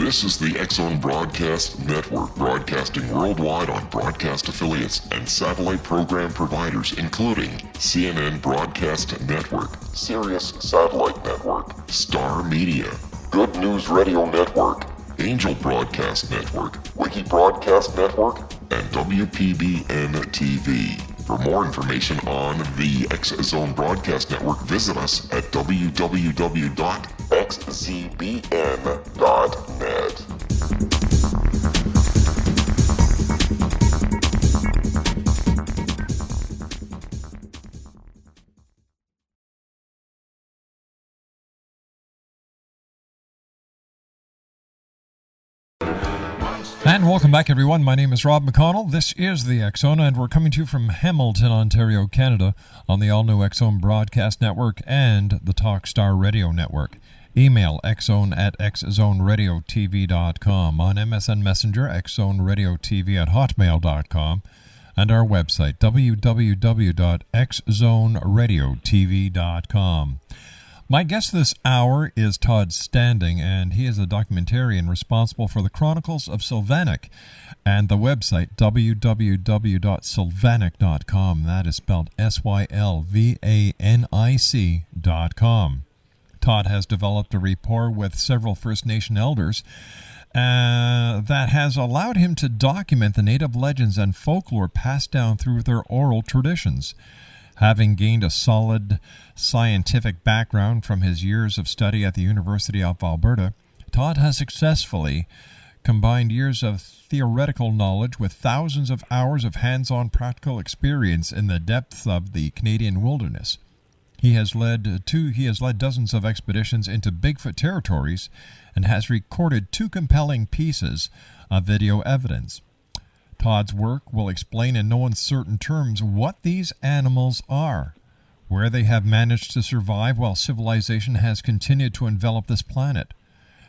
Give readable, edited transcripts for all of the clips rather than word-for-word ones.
This is the X-Zone Broadcast Network, broadcasting worldwide on broadcast affiliates and satellite program providers, including CNN Broadcast Network, Sirius Satellite Network, Star Media, Good News Radio Network, Angel Broadcast Network, Wiki Broadcast Network, and WPBN TV. For more information on the X-Zone Broadcast Network, visit us at www.xzbn.net. And welcome back, everyone. My name is Rob McConnell. This is the X-Zone, and we're coming to you from Hamilton, Ontario, Canada, on the all-new X-Zone Broadcast Network and the Talkstar Radio Network. Email xzone@xzoneradiotv.com, on MSN Messenger, xzoneradiotv@hotmail.com, and our website, www.xzoneradiotv.com. My guest this hour is Todd Standing, and he is a documentarian responsible for the Chronicles of Sylvanik and the website www.sylvanik.com. That is spelled SYLVANIC.com. Todd has developed a rapport with several First Nation elders that has allowed him to document the native legends and folklore passed down through their oral traditions. Having gained a solid scientific background from his years of study at the University of Alberta, Todd has successfully combined years of theoretical knowledge with thousands of hours of hands-on practical experience in the depths of the Canadian wilderness. He has led dozens of expeditions into Bigfoot territories and has recorded 2 compelling pieces of video evidence. Todd's work will explain in no uncertain terms what these animals are, where they have managed to survive while civilization has continued to envelop this planet,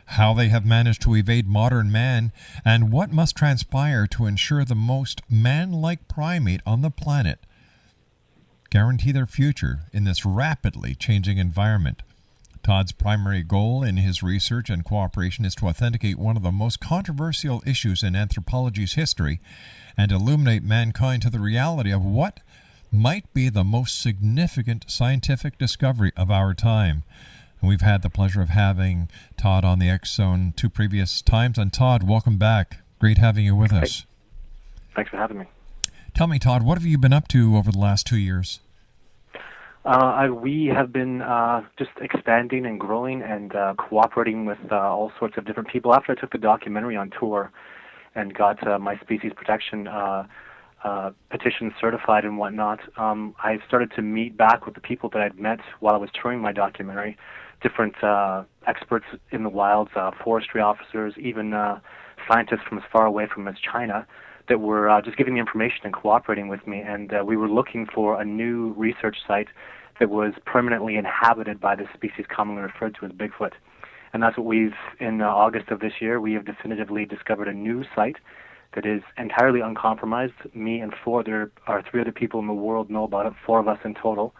how they have managed to evade modern man, and what must transpire to ensure the most man-like primate on the planet guarantee their future in this rapidly changing environment. Todd's primary goal in his research and cooperation is to authenticate one of the most controversial issues in anthropology's history and illuminate mankind to the reality of what might be the most significant scientific discovery of our time. And we've had the pleasure of having Todd on the X-Zone 2 previous times. And Todd, welcome back. Great having you with us. Thanks for having me. Tell me, Todd, what have you been up to over the last 2 years? We have been just expanding and growing and cooperating with all sorts of different people. After I took the documentary on tour and got my species protection petition certified and whatnot, I started to meet back with the people that I'd met while I was touring my documentary, different experts in the wilds, forestry officers, even scientists from as far away from as China, that were just giving me information and cooperating with me. And we were looking for a new research site that was permanently inhabited by the species commonly referred to as Bigfoot. And that's what in August of this year, we have definitively discovered a new site that is entirely uncompromised. Me and 3 other people in the world know about it, 4 of us in total.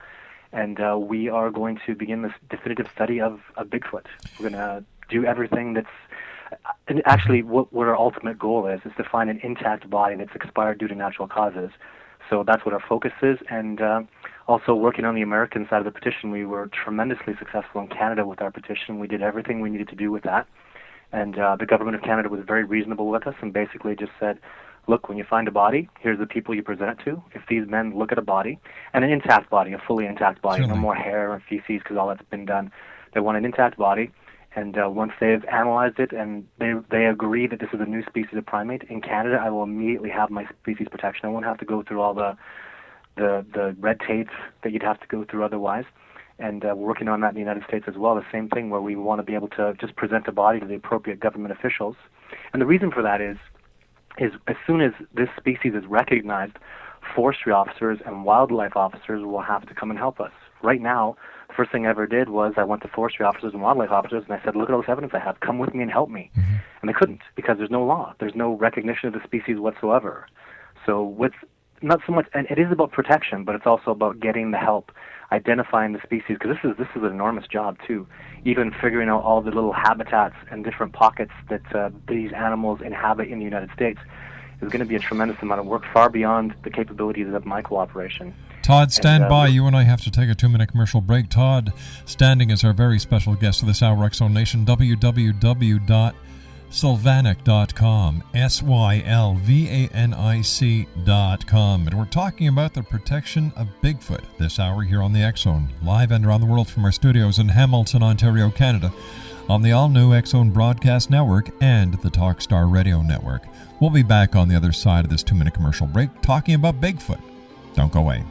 And we are going to begin this definitive study of Bigfoot. We're going to do everything that's... And actually, what our ultimate goal is to find an intact body that's expired due to natural causes. So that's what our focus is. And also working on the American side of the petition, we were tremendously successful in Canada with our petition. We did everything we needed to do with that. And the government of Canada was very reasonable with us and basically just said, look, when you find a body, here's the people you present it to. If these men look at a body, and an intact body, a fully intact body, no more hair or feces because all that's been done. They want an intact body. And once they've analyzed it and they agree that this is a new species of primate, in Canada I will immediately have my species protection. I won't have to go through all the red tape that you'd have to go through otherwise. And we're working on that in the United States as well, the same thing, where we want to be able to just present a body to the appropriate government officials. And the reason for that is as soon as this species is recognized, forestry officers and wildlife officers will have to come and help us. Right now, the first thing I ever did was I went to forestry officers and wildlife officers and I said, look at all this evidence I have. Come with me and help me. Mm-hmm. And they couldn't because there's no law. There's no recognition of the species whatsoever. So with not so much, and it is about protection, but it's also about getting the help identifying the species, because this is an enormous job too. Even figuring out all the little habitats and different pockets that these animals inhabit in the United States is going to be a tremendous amount of work, far beyond the capabilities of my cooperation. Todd, stand by. You and I have to take a 2-minute commercial break. Todd Standing is our very special guest for this hour, X Zone Nation. www.sylvanic.com, sylvanic.com. And we're talking about the protection of Bigfoot this hour here on the X Zone, live and around the world from our studios in Hamilton, Ontario, Canada, on the all-new X Zone Broadcast Network and the Talkstar Radio Network. We'll be back on the other side of this 2-minute commercial break talking about Bigfoot. Don't go away.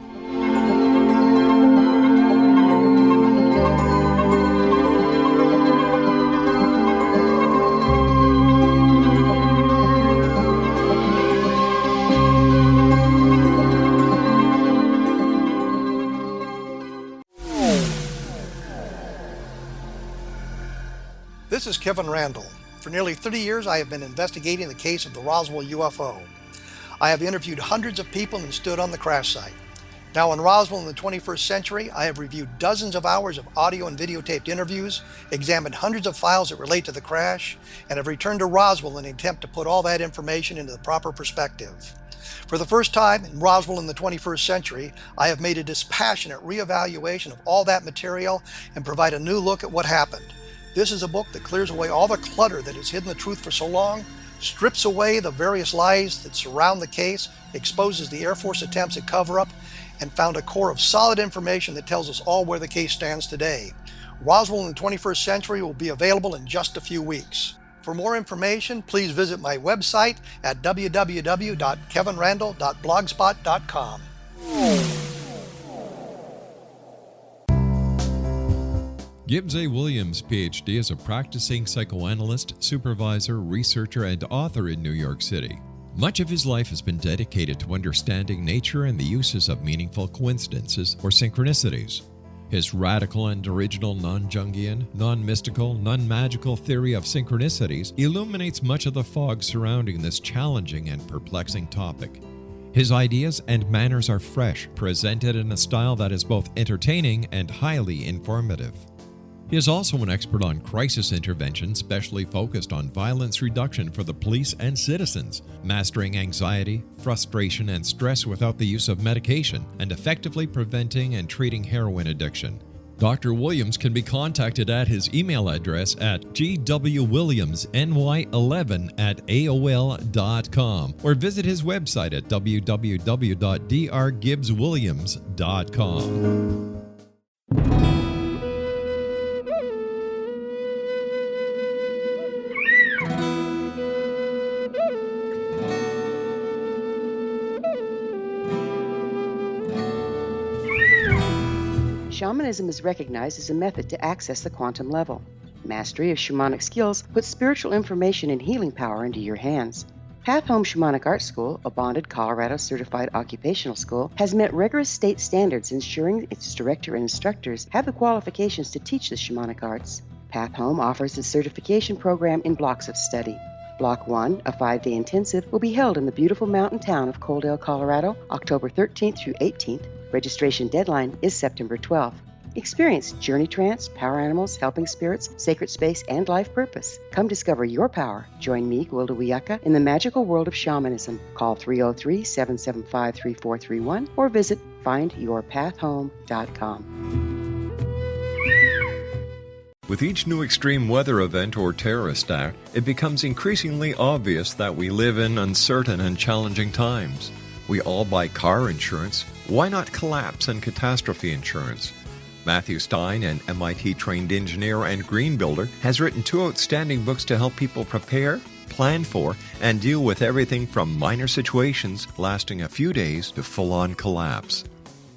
This is Kevin Randall. For nearly 30 years, I have been investigating the case of the Roswell UFO. I have interviewed hundreds of people and stood on the crash site. Now in Roswell in the 21st century, I have reviewed dozens of hours of audio and videotaped interviews, examined hundreds of files that relate to the crash, and have returned to Roswell in an attempt to put all that information into the proper perspective. For the first time in Roswell in the 21st century, I have made a dispassionate reevaluation of all that material and provide a new look at what happened. This is a book that clears away all the clutter that has hidden the truth for so long, strips away the various lies that surround the case, exposes the Air Force attempts at cover-up, and found a core of solid information that tells us all where the case stands today. Roswell in the 21st century will be available in just a few weeks. For more information, please visit my website at www.kevinrandall.blogspot.com. Gibbs A. Williams, Ph.D., is a practicing psychoanalyst, supervisor, researcher, and author in New York City. Much of his life has been dedicated to understanding nature and the uses of meaningful coincidences or synchronicities. His radical and original non-Jungian, non-mystical, non-magical theory of synchronicities illuminates much of the fog surrounding this challenging and perplexing topic. His ideas and manners are fresh, presented in a style that is both entertaining and highly informative. He is also an expert on crisis intervention, specially focused on violence reduction for the police and citizens, mastering anxiety, frustration, and stress without the use of medication, and effectively preventing and treating heroin addiction. Dr. Williams can be contacted at his email address at gwwilliamsny11@aol.com or visit his website at www.drgibbswilliams.com. Shamanism is recognized as a method to access the quantum level. Mastery of shamanic skills puts spiritual information and healing power into your hands. Path Home Shamanic Art School, a bonded Colorado certified occupational school, has met rigorous state standards, ensuring its director and instructors have the qualifications to teach the shamanic arts. Path Home offers its certification program in blocks of study. Block 1, a 5-day intensive, will be held in the beautiful mountain town of Coaldale, Colorado, October 13th through 18th. Registration deadline is September 12th. Experience journey trance, power animals, helping spirits, sacred space, and life purpose. Come discover your power. Join me, Gwilda Wiyaka, in the magical world of shamanism. Call 303-775-3431 or visit findyourpathhome.com. With each new extreme weather event or terrorist act, it becomes increasingly obvious that we live in uncertain and challenging times. We all buy car insurance. Why not collapse and catastrophe insurance? Matthew Stein, an MIT-trained engineer and green builder, has written 2 outstanding books to help people prepare, plan for, and deal with everything from minor situations lasting a few days to full-on collapse.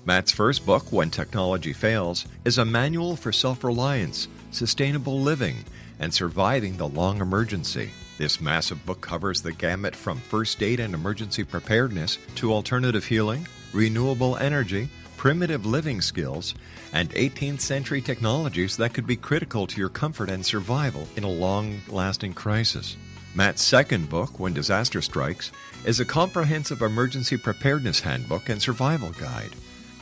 Matt's first book, When Technology Fails, is a manual for self-reliance, sustainable living, and surviving the long emergency. This massive book covers the gamut from first aid and emergency preparedness to alternative healing, renewable energy, primitive living skills, and 18th century technologies that could be critical to your comfort and survival in a long-lasting crisis. Matt's second book, When Disaster Strikes, is a comprehensive emergency preparedness handbook and survival guide.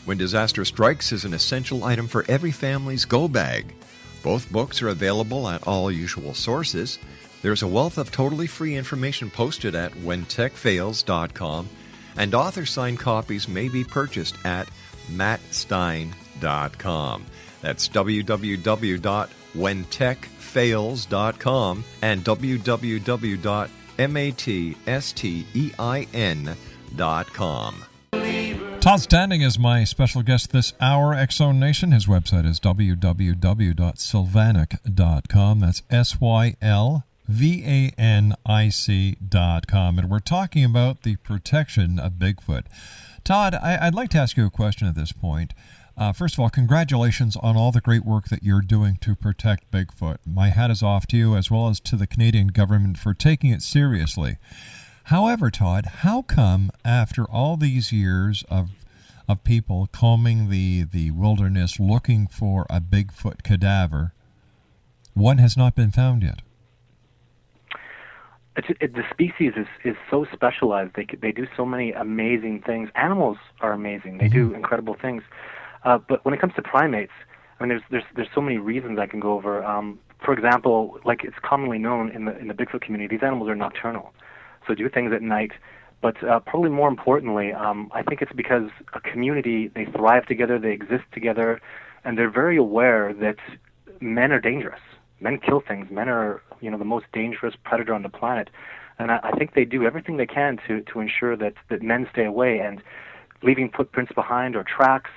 When Disaster Strikes is an essential item for every family's go bag. Both books are available at all usual sources. There's a wealth of totally free information posted at whentechfails.com, and author-signed copies may be purchased at mattstein.com. That's www.whentechfails.com and www.mattstein.com. Todd Standing is my special guest this hour, X-Zone Nation. His website is www.sylvanic.com. That's SYLVANIC.com. And we're talking about the protection of Bigfoot. Todd, I'd like to ask you a question at this point. First of all, congratulations on all the great work that you're doing to protect Bigfoot. My hat is off to you, as well as to the Canadian government for taking it seriously. However, Todd, how come after all these years of people combing the wilderness looking for a Bigfoot cadaver, one has not been found yet? The species is so specialized. They do so many amazing things. Animals are amazing. They do incredible things. But when it comes to primates, I mean, there's so many reasons I can go over. For example, like it's commonly known in the Bigfoot community, these animals are nocturnal. So do things at night. But probably more importantly, I think it's because a community, they thrive together, they exist together, and they're very aware that men are dangerous. Men kill things. Men are, the most dangerous predator on the planet. And I think they do everything they can to ensure that men stay away, and leaving footprints behind or tracks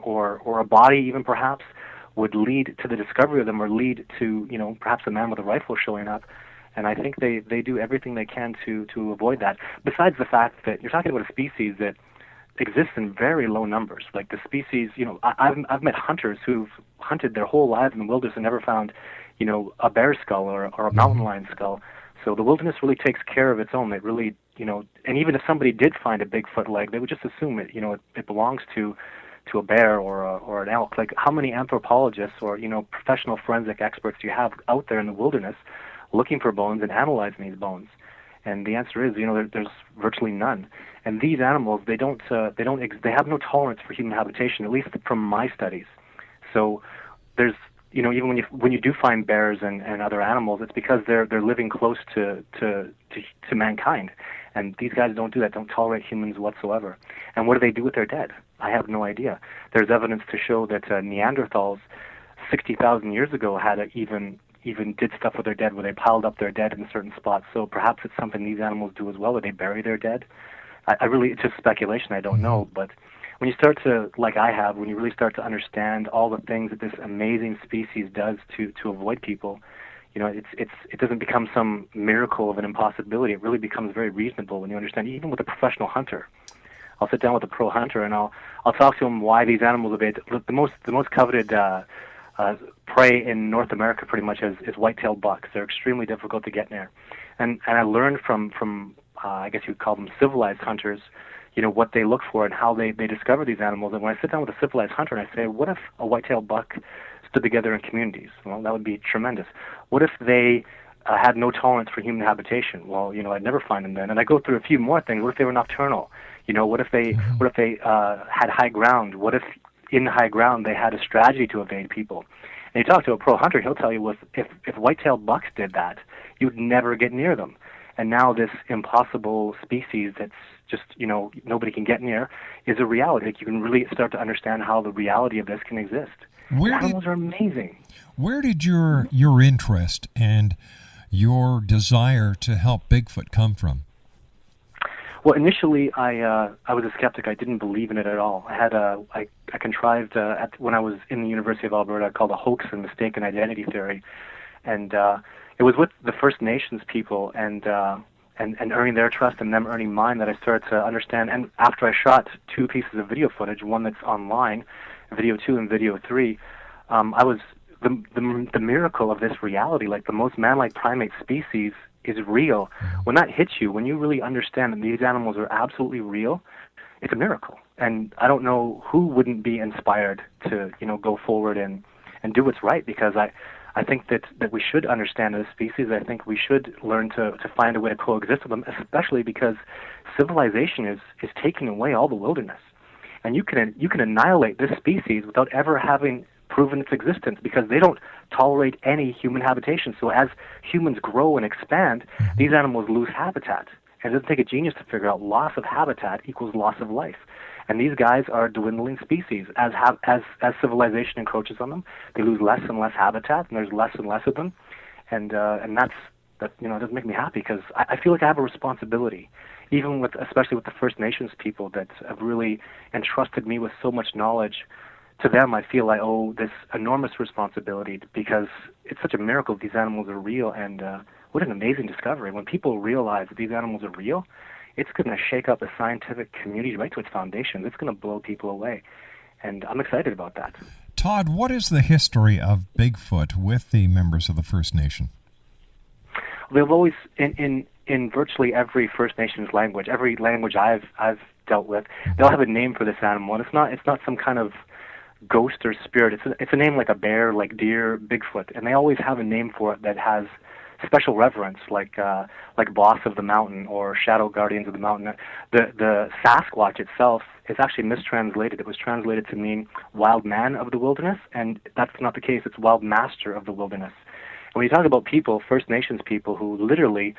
or a body even perhaps would lead to the discovery of them or lead to, perhaps a man with a rifle showing up. And I think they do everything they can to avoid that. Besides the fact that you're talking about a species that exists in very low numbers. Like the species, I've met hunters who've hunted their whole lives in the wilderness and never found, a bear skull or a mountain lion skull. So the wilderness really takes care of its own. It really, and even if somebody did find a Bigfoot leg, they would just assume it, it belongs to a bear or an elk. Like how many anthropologists or, professional forensic experts do you have out there in the wilderness looking for bones and analyzing these bones? And the answer is, there's virtually none. And these animals, they have no tolerance for human habitation, at least from my studies. So there's, even when you do find bears and other animals, it's because they're living close to mankind. And these guys don't do that, don't tolerate humans whatsoever. And what do they do with their dead? I have no idea. There's evidence to show that Neanderthals 60,000 years ago had even did stuff with their dead, where they piled up their dead in certain spots. So perhaps it's something these animals do as well, where they bury their dead. It's just speculation, I don't know. But when you start to, like I have, when you really start to understand all the things that this amazing species does to avoid people, it doesn't become some miracle of an impossibility. It really becomes very reasonable when you understand, even with a professional hunter. I'll sit down with a pro hunter and I'll talk to him why these animals evade. The most coveted prey in North America pretty much is white-tailed bucks. They're extremely difficult to get near. And I learned from I guess you'd call them civilized hunters, what they look for and how they discover these animals. And when I sit down with a civilized hunter and I say, what if a white-tailed buck stood together in communities? Well, that would be tremendous. What if they had no tolerance for human habitation? Well, I'd never find them then. And I go through a few more things. What if they were nocturnal? What if they had high ground? What if in high ground they had a strategy to evade people? And you talk to a pro hunter, he'll tell you if white-tailed bucks did that, you'd never get near them. And now this impossible species that's just, nobody can get near is a reality. Like you can really start to understand how the reality of this can exist. Animals are amazing. Where did your interest and your desire to help Bigfoot come from? Well, initially, I was a skeptic. I didn't believe in it at all. I contrived when I was in the University of Alberta, called a hoax and mistaken identity theory, and it was with the First Nations people and earning their trust and them earning mine that I started to understand. And after I shot 2 pieces of video footage, one that's online, video 2 and video 3, I was the miracle of this reality. Like the most man-like primate species is real. When that hits you, when you really understand that these animals are absolutely real, it's a miracle. And I don't know who wouldn't be inspired to, go forward and do what's right, because I think that we should understand this species. I think we should learn to find a way to coexist with them, especially because civilization is taking away all the wilderness. and you can annihilate this species without ever having proven its existence, because they don't tolerate any human habitation. So as humans grow and expand, these animals lose habitat. And it doesn't take a genius to figure out loss of habitat equals loss of life. And these guys are dwindling species. As civilization encroaches on them, they lose less and less habitat, and there's less and less of them. And that it doesn't make me happy, because I feel like I have a responsibility, even especially with the First Nations people that have really entrusted me with so much knowledge. To them, I feel I owe this enormous responsibility, because it's such a miracle that these animals are real, and what an amazing discovery. When people realize that these animals are real, it's going to shake up the scientific community right to its foundations. It's going to blow people away, and I'm excited about that. Todd, what is the history of Bigfoot with the members of the First Nation? They've always, in virtually every First Nations language, every language I've dealt with, they'll have a name for this animal, and it's not some kind of ghost or spirit. It's a name like a bear, like deer, Bigfoot, and they always have a name for it that has special reverence, like Boss of the Mountain or Shadow Guardians of the Mountain. The Sasquatch itself is actually mistranslated. It was translated to mean Wild Man of the Wilderness, and that's not the case. It's Wild Master of the Wilderness. And when you talk about people, First Nations people, who literally,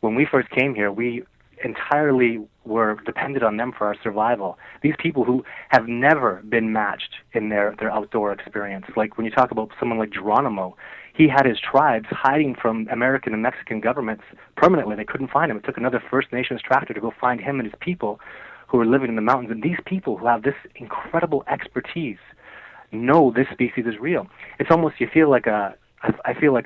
when we first came here, we entirely were dependent on them for our survival. These people who have never been matched in their outdoor experience. Like when you talk about someone like Geronimo, he had his tribes hiding from American and Mexican governments permanently. They couldn't find him. It took another First Nations tractor to go find him and his people who were living in the mountains. And these people who have this incredible expertise know this species is real. It's almost, I feel like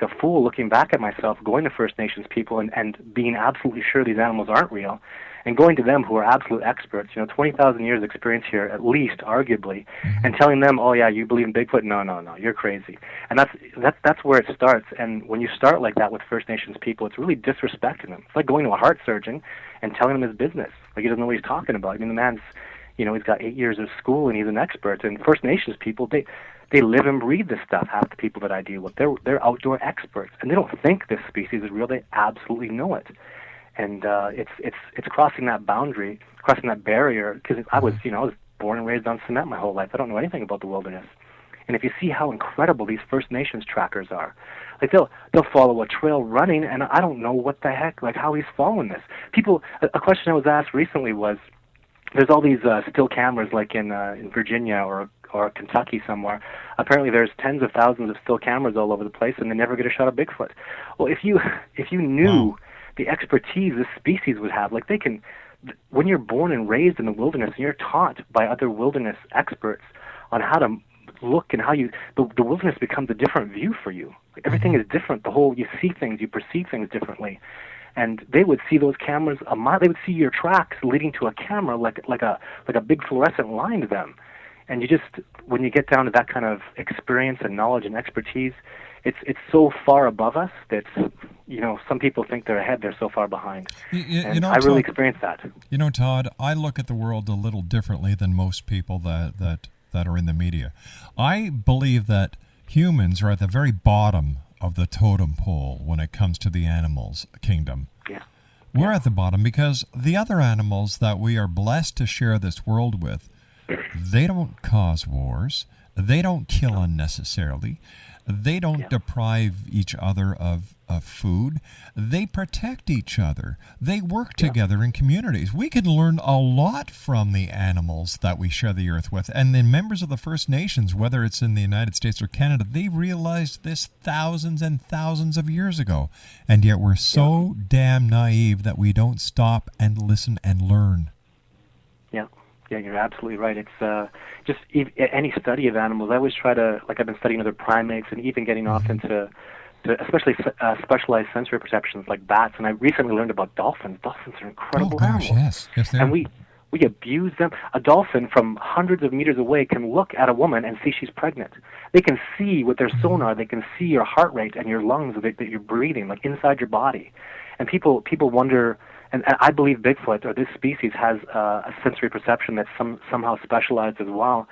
a fool looking back at myself, going to First Nations people and being absolutely sure these animals aren't real, and going to them who are absolute experts, 20,000 years experience here, at least, arguably, and telling them, oh yeah, you believe in Bigfoot? No, you're crazy. And that's where it starts. And when you start like that with First Nations people, it's really disrespecting them. It's like going to a heart surgeon and telling him his business. Like, he doesn't know what he's talking about. I mean, the man's, he's got 8 years of school and he's an expert. And First Nations people, they live and breathe this stuff. Half the people that I deal with, they're outdoor experts, and they don't think this species is real. They absolutely know it, and it's crossing that boundary, crossing that barrier. Because I was born and raised on cement my whole life. I don't know anything about the wilderness. And if you see how incredible these First Nations trackers are, like they'll follow a trail running, and I don't know what the heck, like how he's following this. People, a question I was asked recently was, there's all these still cameras like in Virginia or Kentucky somewhere. Apparently there's tens of thousands of still cameras all over the place, and they never get a shot of Bigfoot. Well, if you knew the expertise this species would have, like when you're born and raised in the wilderness and you're taught by other wilderness experts on how to look and how the wilderness becomes a different view for you. Like, everything is different. You see things, you perceive things differently. And they would see those cameras a mile. They would see your tracks leading to a camera like a big fluorescent line to them. And when you get down to that kind of experience and knowledge and expertise, it's so far above us that some people think they're ahead. They're so far behind. I really experienced that. Todd, I look at the world a little differently than most people that are in the media. I believe that humans are at the very bottom of the totem pole when it comes to the animals kingdom. Yeah. We're at the bottom because the other animals that we are blessed to share this world with, they don't cause wars. They don't kill unnecessarily. They don't deprive each other of food. They protect each other. They work together in communities. We can learn a lot from the animals that we share the earth with. And the members of the First Nations, whether it's in the United States or Canada, they realized this thousands and thousands of years ago. And yet we're so damn naive that we don't stop and listen and learn. Yeah, you're absolutely right. It's just any study of animals. I always try to, like, I've been studying other primates and even getting off into especially specialized sensory perceptions like bats. And I recently learned about dolphins. Dolphins are incredible animals. Yes, they are. And we abuse them. A dolphin from hundreds of meters away can look at a woman and see she's pregnant. They can see with their sonar. They can see your heart rate and your lungs that you're breathing, like inside your body. And people wonder. And I believe Bigfoot, or this species, has a sensory perception that's somehow specialized as well.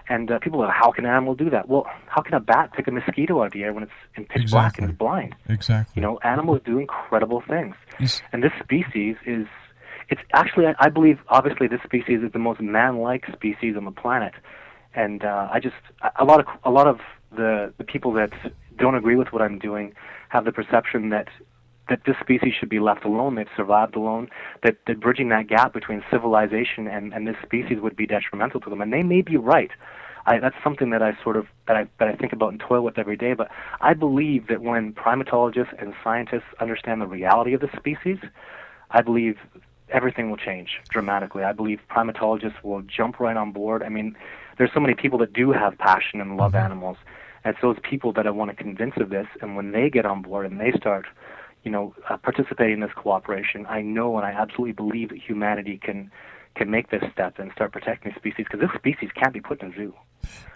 And people are, how can an animal do that? Well, how can a bat pick a mosquito out of the air when it's in pitch black and it's blind? Exactly. Animals do incredible things. And this species it's actually, I believe, obviously, this species is the most man-like species on the planet, and a lot of the people that don't agree with what I'm doing have the perception that this species should be left alone. They've survived alone. That bridging that gap between civilization and this species would be detrimental to them, and they may be right. That's something that I think about and toil with every day. But I believe that when primatologists and scientists understand the reality of the species, I believe everything will change dramatically. I believe primatologists will jump right on board. I mean, there's so many people that do have passion and love animals, and it's those people that I want to convince of this. And when they get on board and they start, participating in this cooperation, I know and I absolutely believe that humanity can make this step and start protecting the species, because this species can't be put in a zoo.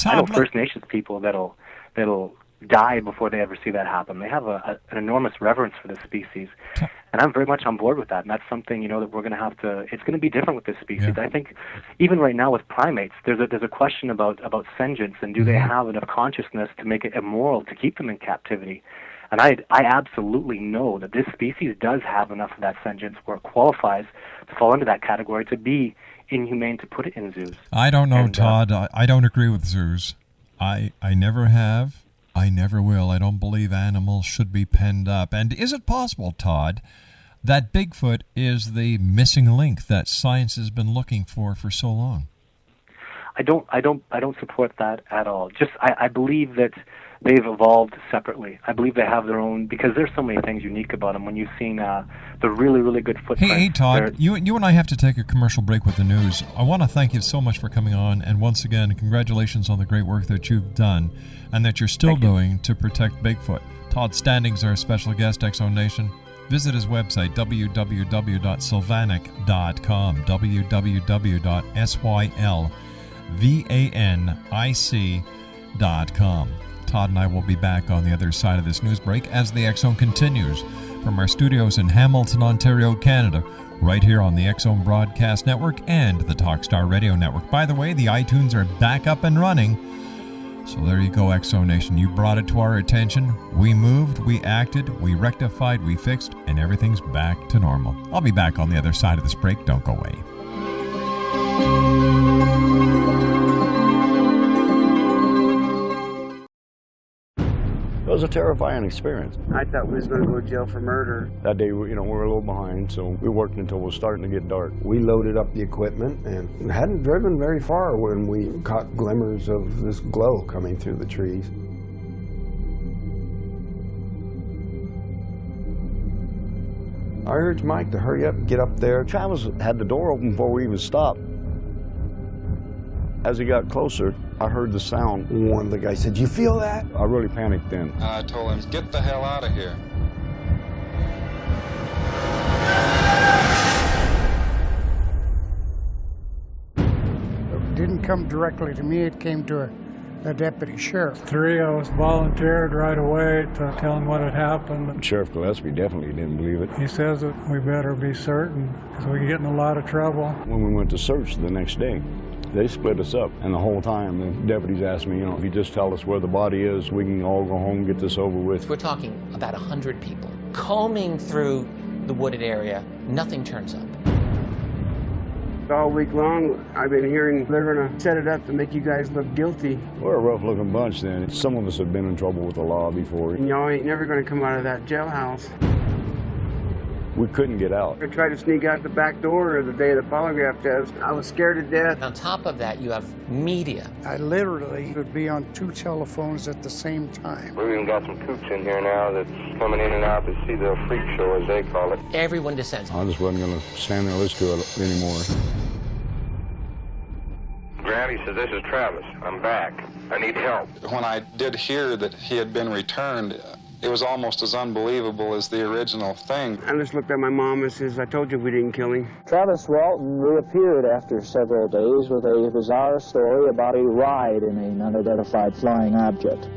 I know First Nations people that'll die before they ever see that happen. They have an enormous reverence for this species, and I'm very much on board with that. And that's something that we're going to have to. It's going to be different with this species. Yeah. I think even right now with primates, there's a question about sentience, and do they have enough consciousness to make it immoral to keep them in captivity? And I absolutely know that this species does have enough of that sentience where it qualifies to fall into that category to be inhumane to put it in zoos. I don't know, Todd. I don't agree with zoos. I never have. I never will. I don't believe animals should be penned up. And is it possible, Todd, that Bigfoot is the missing link that science has been looking for so long? I don't support that at all. I believe that they've evolved separately. I believe they have their own, because there's so many things unique about them. When you've seen the really, really good footprints. Hey, Todd, you and I have to take a commercial break with the news. I want to thank you so much for coming on, and once again, congratulations on the great work that you've done and that you're still doing to protect Bigfoot. Todd Standing's our special guest, X-Zone Nation. Visit his website, www.sylvanic.com, www.sylvanic.com. Todd and I will be back on the other side of this news break as the X-Zone continues from our studios in Hamilton, Ontario, Canada, right here on the X-Zone Broadcast Network and the Talkstar Radio Network. By the way, the iTunes are back up and running. So there you go, X-Zone Nation. You brought it to our attention. We moved, we acted, we rectified, we fixed, and everything's back to normal. I'll be back on the other side of this break. Don't go away. It was a terrifying experience. I thought we was going to go to jail for murder. That day, we were a little behind, so we worked until it was starting to get dark. We loaded up the equipment and hadn't driven very far when we caught glimmers of this glow coming through the trees. I urged Mike to hurry up and get up there. Travis had the door open before we even stopped. As he got closer, I heard the sound. One of the guys said, "You feel that?" I really panicked then. I told him, "Get the hell out of here." It didn't come directly to me, it came to a deputy sheriff. Three of us volunteered right away to tell him what had happened. Sheriff Gillespie definitely didn't believe it. He says that we better be certain because we can get in a lot of trouble. When we went to search the next day, they split us up, and the whole time the deputies asked me, if you just tell us where the body is, we can all go home and get this over with. We're talking about 100 people combing through the wooded area. Nothing turns up. All week long, I've been hearing they're going to set it up to make you guys look guilty. We're a rough-looking bunch then. Some of us have been in trouble with the law before. And y'all ain't never going to come out of that jailhouse. We couldn't get out. I tried to sneak out the back door the day of the polygraph test. I was scared to death. On top of that, you have media. I literally would be on 2 telephones at the same time. We've even got some coops in here now that's coming in and out to see the freak show, as they call it. Everyone descends. I just wasn't going to stand there and listen to it anymore. Granny says, "This is Travis. I'm back. I need help." When I did hear that he had been returned, it was almost as unbelievable as the original thing. I just looked at my mom and says, "I told you we didn't kill him." Travis Walton reappeared after several days with a bizarre story about a ride in an unidentified flying object.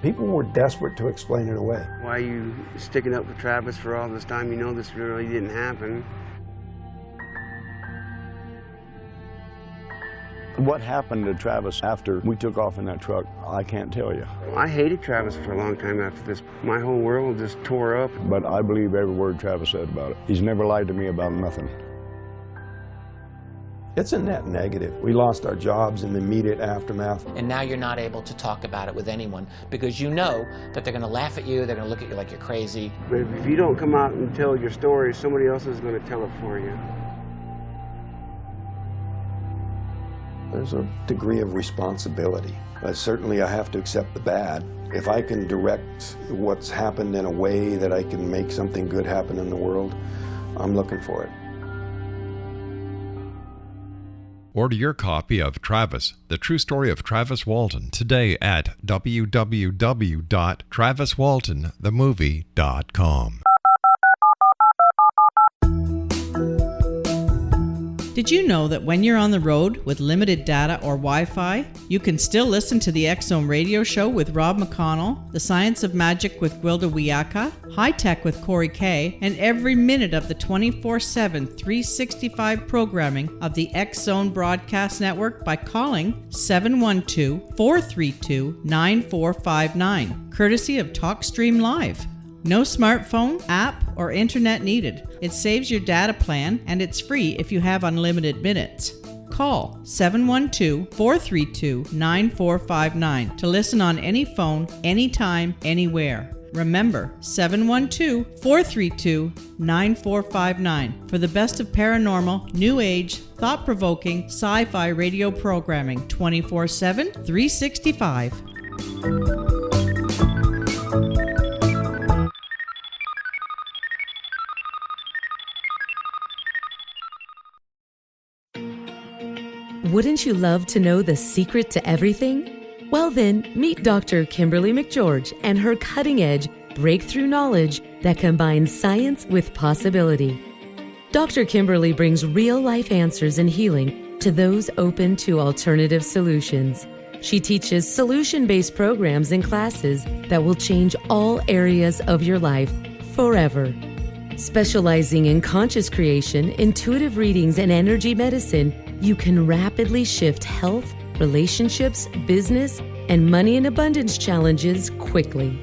People were desperate to explain it away. Why are you sticking up with Travis for all this time? You know this really didn't happen. What happened to Travis after we took off in that truck, I can't tell you. I hated Travis for a long time after this. My whole world just tore up. But I believe every word Travis said about it. He's never lied to me about nothing. It's a net negative. We lost our jobs in the immediate aftermath. And now you're not able to talk about it with anyone because you know that they're going to laugh at you, they're going to look at you like you're crazy. But if you don't come out and tell your story, somebody else is going to tell it for you. There's a degree of responsibility. Certainly I have to accept the bad. If I can direct what's happened in a way that I can make something good happen in the world, I'm looking for it. Order your copy of Travis, The True Story of Travis Walton, today at www.traviswaltonthemovie.com. Did you know that when you're on the road with limited data or Wi-Fi, you can still listen to the X-Zone radio show with Rob McConnell, The Science of Magic with Gwilda Wiyaka, High Tech with Corey Kay, and every minute of the 24/7, 365 programming of the X-Zone Broadcast Network by calling 712-432-9459, courtesy of TalkStream Live. No smartphone, app, or internet needed. It saves your data plan, and it's free if you have unlimited minutes. Call 712-432-9459 to listen on any phone, anytime, anywhere. Remember, 712-432-9459 for the best of paranormal, new age, thought-provoking, sci-fi radio programming 24/7, 365. Wouldn't you love to know the secret to everything? Well then, meet Dr. Kimberly McGeorge and her cutting-edge breakthrough knowledge that combines science with possibility. Dr. Kimberly brings real-life answers and healing to those open to alternative solutions. She teaches solution-based programs and classes that will change all areas of your life forever. Specializing in conscious creation, intuitive readings, and energy medicine, you can rapidly shift health, relationships, business, and money and abundance challenges quickly.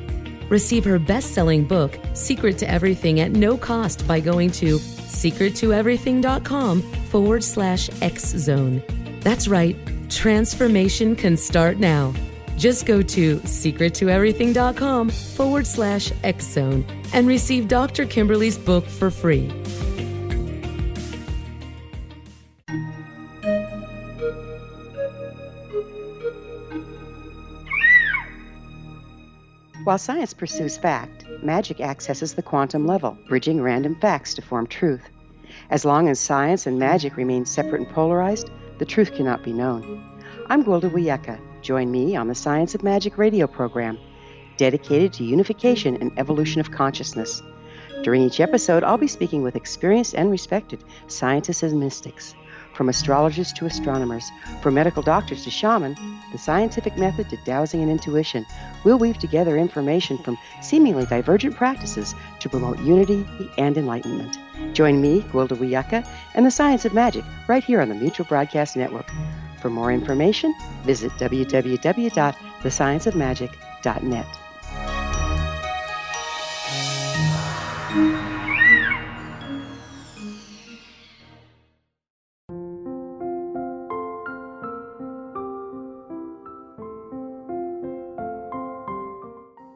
Receive her best-selling book, Secret to Everything, at no cost by going to secrettoeverything.com/X-Zone. That's right, transformation can start now. Just go to secrettoeverything.com/X-Zone and receive Dr. Kimberly's book for free. While science pursues fact, magic accesses the quantum level, bridging random facts to form truth. As long as science and magic remain separate and polarized, the truth cannot be known. I'm Gwilda Wiyaka. Join me on the Science of Magic radio program, dedicated to unification and evolution of consciousness. During each episode, I'll be speaking with experienced and respected scientists and mystics. From astrologers to astronomers, from medical doctors to shaman, the scientific method to dowsing and intuition, we'll weave together information from seemingly divergent practices to promote unity and enlightenment. Join me, Gwilda Wiyaka, and the Science of Magic right here on the Mutual Broadcast Network. For more information, visit www.thescienceofmagic.net.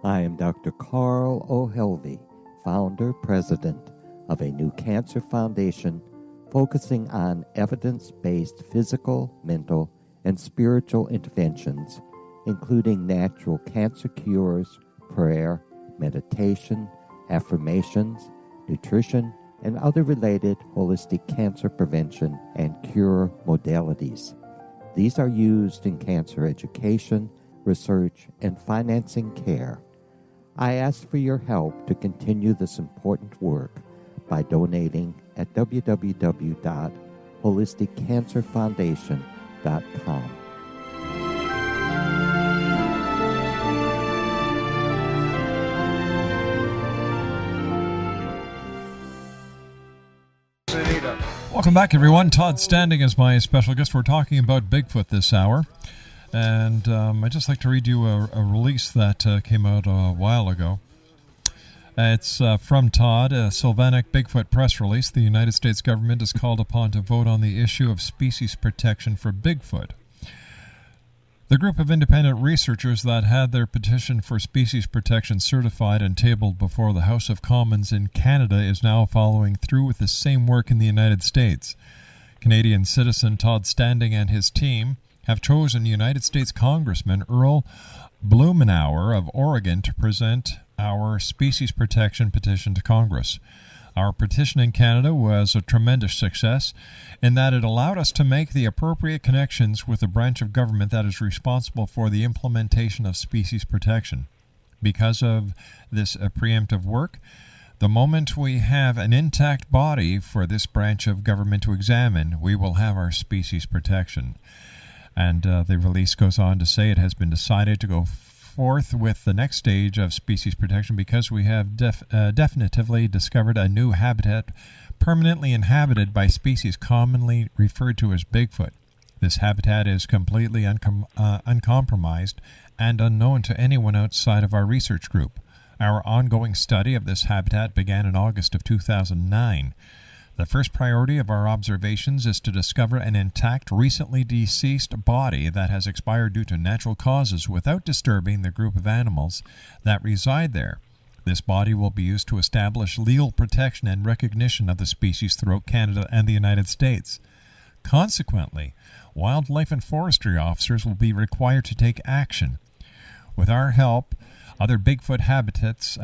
I am Dr. Carl O'Helvey, founder, president of a new cancer foundation focusing on evidence-based physical, mental, and spiritual interventions, including natural cancer cures, prayer, meditation, affirmations, nutrition, and other related holistic cancer prevention and cure modalities. These are used in cancer education, research, and financing care. I ask for your help to continue this important work by donating at www.holisticcancerfoundation.com. Welcome back, everyone. Todd Standing is my special guest. We're talking about Bigfoot this hour. And I'd just like to read you a release that came out a while ago. It's from Todd, a Sylvanic Bigfoot press release. The United States government is called upon to vote on the issue of species protection for Bigfoot. The group of independent researchers that had their petition for species protection certified and tabled before the House of Commons in Canada is now following through with the same work in the United States. Canadian citizen Todd Standing and his team have chosen United States Congressman Earl Blumenauer of Oregon to present our species protection petition to Congress. Our petition in Canada was a tremendous success in that it allowed us to make the appropriate connections with the branch of government that is responsible for the implementation of species protection. Because of this preemptive work, the moment we have an intact body for this branch of government to examine, we will have our species protection. And the release goes on to say it has been decided to go forth with the next stage of species protection because we have definitively discovered a new habitat permanently inhabited by species commonly referred to as Bigfoot. This habitat is completely uncompromised and unknown to anyone outside of our research group. Our ongoing study of this habitat began in August of 2009. The first priority of our observations is to discover an intact, recently deceased body that has expired due to natural causes without disturbing the group of animals that reside there. This body will be used to establish legal protection and recognition of the species throughout Canada and the United States. Consequently, wildlife and forestry officers will be required to take action. With our help, other Bigfoot habitats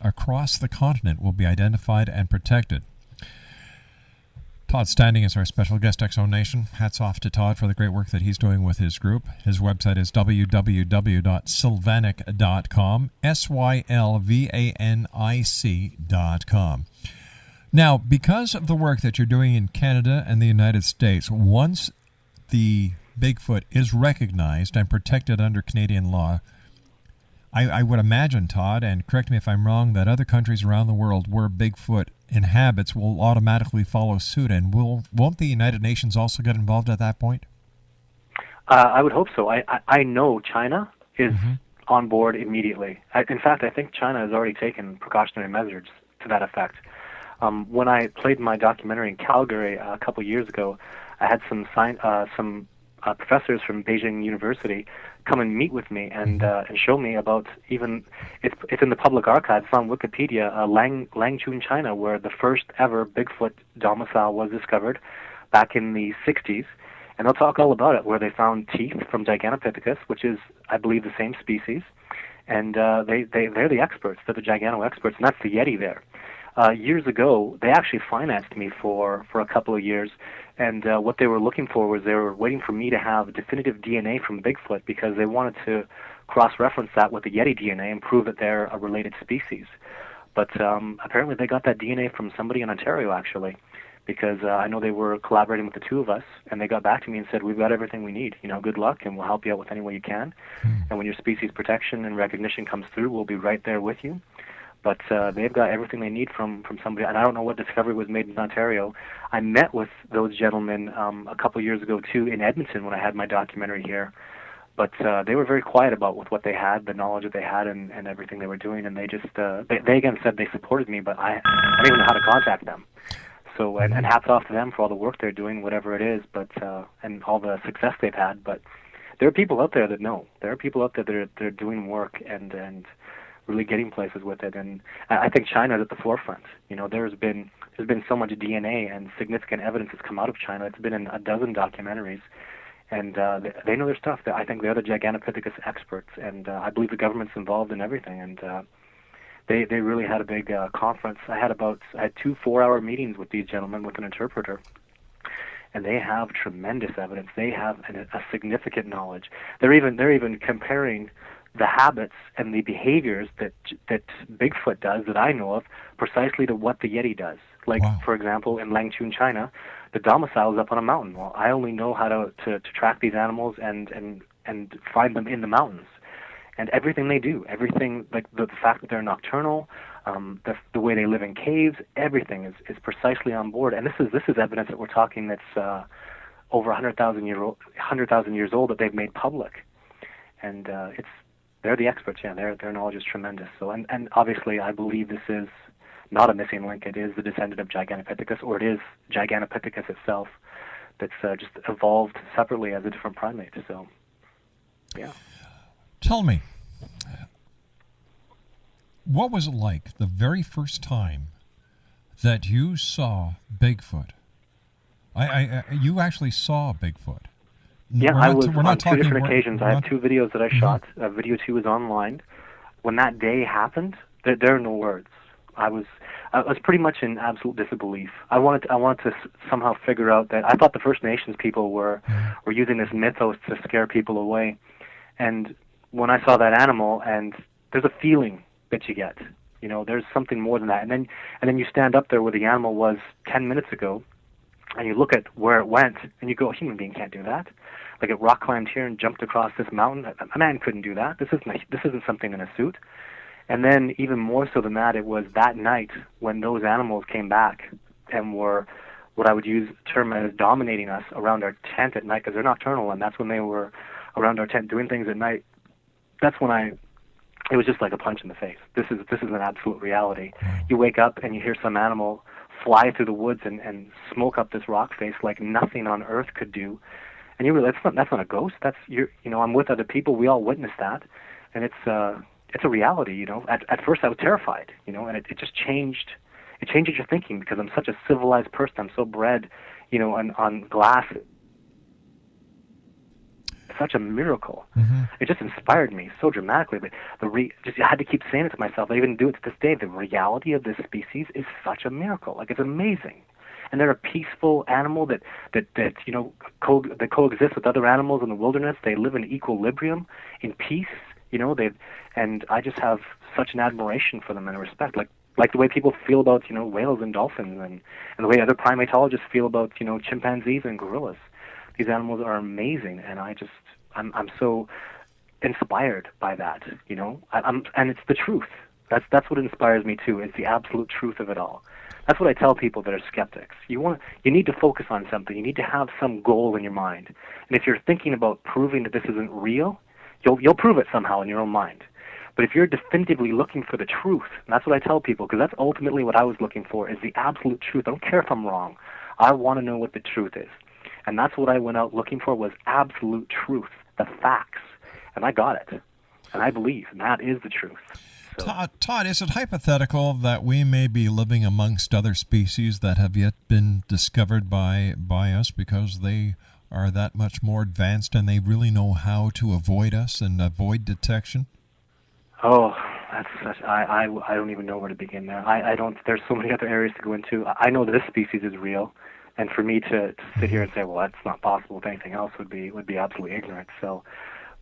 across the continent will be identified and protected. Todd Standing is our special guest, X-Zone Nation. Hats off to Todd for the great work that he's doing with his group. His website is www.sylvanic.com, sylvanic.com. Now, because of the work that you're doing in Canada and the United States, once the Bigfoot is recognized and protected under Canadian law, I would imagine, Todd, and correct me if I'm wrong, that other countries around the world where Bigfoot inhabits will automatically follow suit, and won't the United Nations also get involved at that point? I would hope so. I know China is on board immediately. In fact, I think China has already taken precautionary measures to that effect. When I played my documentary in Calgary a couple years ago, I had some professors from Beijing University come and meet with me and show me about it's in the public archives on Wikipedia, Langchun, China, where the first ever Bigfoot domicile was discovered back in the 60s. And they'll talk all about it, where they found teeth from Gigantopithecus, which is, I believe, the same species. And they're the experts. They're the Gigano experts, and that's the Yeti there. Years ago, they actually financed me for a couple of years, and what they were looking for was they were waiting for me to have definitive DNA from Bigfoot because they wanted to cross-reference that with the Yeti DNA and prove that they're a related species. But apparently they got that DNA from somebody in Ontario, actually, because I know they were collaborating with the two of us, and they got back to me and said, we've got everything we need. Good luck, and we'll help you out with any way you can. And when your species protection and recognition comes through, we'll be right there with you. But they've got everything they need from somebody, and I don't know what discovery was made in Ontario. I met with those gentlemen a couple years ago, too, in Edmonton when I had my documentary here. But they were very quiet about with what they had, the knowledge that they had, and everything they were doing. And they just, they again said they supported me, but I don't even know how to contact them. So, and hats off to them for all the work they're doing, whatever it is, but and all the success they've had. But there are people out there that know. There are people out there that are doing work and really getting places with it. And I think China's at the forefront. There's been so much DNA and significant evidence that's come out of China. It's been in a dozen documentaries. And they know their stuff. I think they're the Gigantopithecus experts, and I believe the government's involved in everything. And they really had a big conference. I had 2 4-hour meetings with these gentlemen with an interpreter, and they have tremendous evidence. They have a significant knowledge. They're even comparing the habits and the behaviors that Bigfoot does that I know of precisely to what the Yeti does. Like, for example, in Langchun, China, the domicile is up on a mountain. Well, I only know how to track these animals and find them in the mountains. And everything they do, everything, like the fact that they're nocturnal, the way they live in caves, everything is precisely on board. And this is evidence that we're talking that's over 100,000 years old that they've made public. And they're the experts. Yeah, their knowledge is tremendous. So and obviously, I believe this is not a missing link. It is the descendant of Gigantopithecus, or it is Gigantopithecus itself that's just evolved separately as a different primate. So, yeah. Tell me, what was it like the very first time that you saw Bigfoot? You actually saw Bigfoot. Yeah, I was on two different occasions. I have two videos that I shot. Video 2 is online. When that day happened, there are no words. I was pretty much in absolute disbelief. I wanted to somehow figure out that I thought the First Nations people were using this mythos to scare people away. And when I saw that animal, and there's a feeling that you get, there's something more than that. And then you stand up there where the animal was 10 minutes ago, and you look at where it went, and you go, a human being can't do that. Like it rock climbed here and jumped across this mountain. A man couldn't do that. This isn't something in a suit. And then even more so than that, it was that night when those animals came back and were what I would use term as dominating us around our tent at night, because they're nocturnal, and that's when they were around our tent doing things at night. That's when it was just like a punch in the face. This is an absolute reality. You wake up and you hear some animal fly through the woods and smoke up this rock face like nothing on earth could do. And you realize that's not a ghost. I'm with other people. We all witnessed that, and it's a reality. At first I was terrified. And it just changed. It changes your thinking, because I'm such a civilized person. I'm so bred, on glass. Such a miracle. Mm-hmm. It just inspired me so dramatically. But I had to keep saying it to myself. I even do it to this day. The reality of this species is such a miracle. Like, it's amazing. And they're a peaceful animal that coexist with other animals in the wilderness. They live in equilibrium, in peace. And I just have such an admiration for them and a respect, like the way people feel about whales and dolphins, and the way other primatologists feel about chimpanzees and gorillas. These animals are amazing, and I'm so inspired by that. And it's the truth. That's what inspires me too. It's the absolute truth of it all. That's what I tell people that are skeptics. You need to focus on something. You need to have some goal in your mind. And if you're thinking about proving that this isn't real, you'll prove it somehow in your own mind. But if you're definitively looking for the truth, and that's what I tell people, because that's ultimately what I was looking for, is the absolute truth. I don't care if I'm wrong. I want to know what the truth is. And that's what I went out looking for, was absolute truth, the facts. And I got it. And I believe, and that is the truth. So. Todd, is it hypothetical that we may be living amongst other species that have yet been discovered by us because they are that much more advanced and they really know how to avoid us and avoid detection? Oh, that's such. I don't even know where to begin there. I don't. There's so many other areas to go into. I know this species is real, and for me to sit here and say, well, that's not possible if anything else would be absolutely ignorant. So,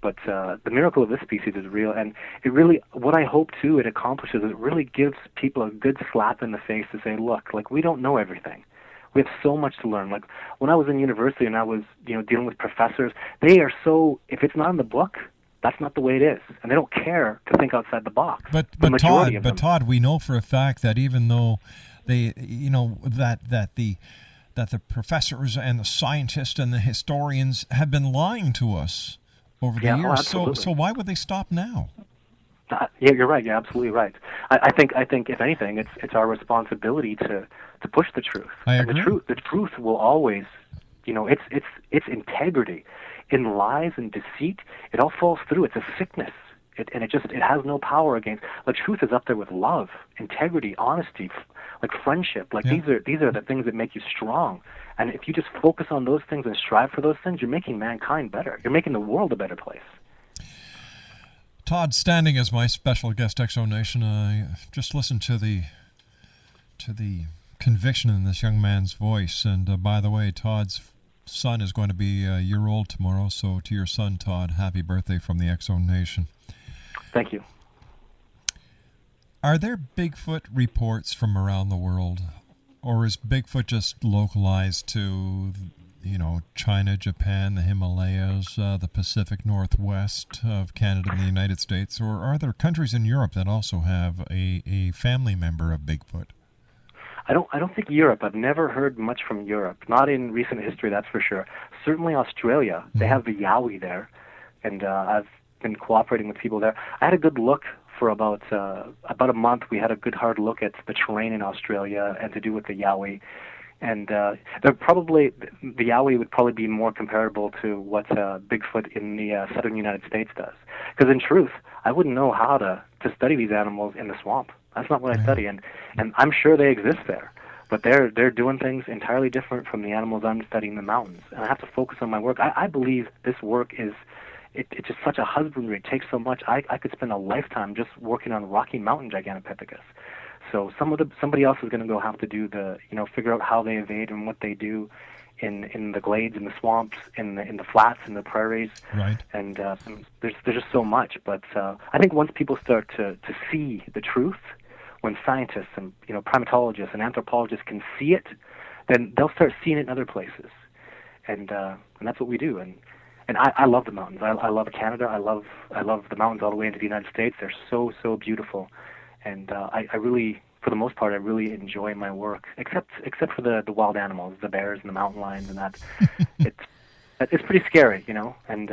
but the miracle of this species is real, and it really, what I hope too it accomplishes, it really gives people a good slap in the face to say, look, like, we don't know everything. We have so much to learn. Like, when I was in university and I was dealing with professors, they are so, if it's not in the book, that's not the way it is, and they don't care to think outside the box. But Todd, we know for a fact that even though they, that the professors and the scientists and the historians have been lying to us over the years. So why would they stop now? Yeah, you're right. You're absolutely right. I think if anything, it's our responsibility to push the truth. I agree. And the truth will always, it's integrity. In lies and deceit, it all falls through. It's a sickness, it has no power against. Like, truth is up there with love, integrity, honesty, like friendship. Like, these are the things that make you strong. And if you just focus on those things and strive for those things, you're making mankind better. You're making the world a better place. Todd Standing is my special guest, Exo Nation. I just listened to the conviction in this young man's voice. And by the way, Todd's son is going to be a year old tomorrow, so to your son, Todd, happy birthday from the Exo Nation. Thank you. Are there Bigfoot reports from around the world, or is Bigfoot just localized to, China, Japan, the Himalayas, the Pacific Northwest of Canada and the United States, or are there countries in Europe that also have a family member of Bigfoot? I don't think Europe. I've never heard much from Europe. Not in recent history, that's for sure. Certainly Australia. They have the Yowie there, and I've been cooperating with people there. I had a good look for about a month. We had a good hard look at the terrain in Australia and to do with the Yowie. And the Yowie would probably be more comparable to what Bigfoot in the southern United States does. Because in truth, I wouldn't know how to study these animals in the swamp. That's not what I study, and I'm sure they exist there. But they're doing things entirely different from the animals I'm studying in the mountains. And I have to focus on my work. I believe this work is it's just such a husbandry. It takes so much. I could spend a lifetime just working on Rocky Mountain Gigantopithecus. So somebody else is going to go have to do figure out how they evade and what they do in the glades, in the swamps, in the flats, in the prairies. Right. And there's just so much. But I think once people start to see the truth, when scientists and primatologists and anthropologists can see it, then they'll start seeing it in other places. And that's what we do. And I love the mountains. I love Canada. I love the mountains all the way into the United States. They're so beautiful. And I really, for the most part, I really enjoy my work, except for the wild animals, the bears and the mountain lions, and that. It's pretty scary, And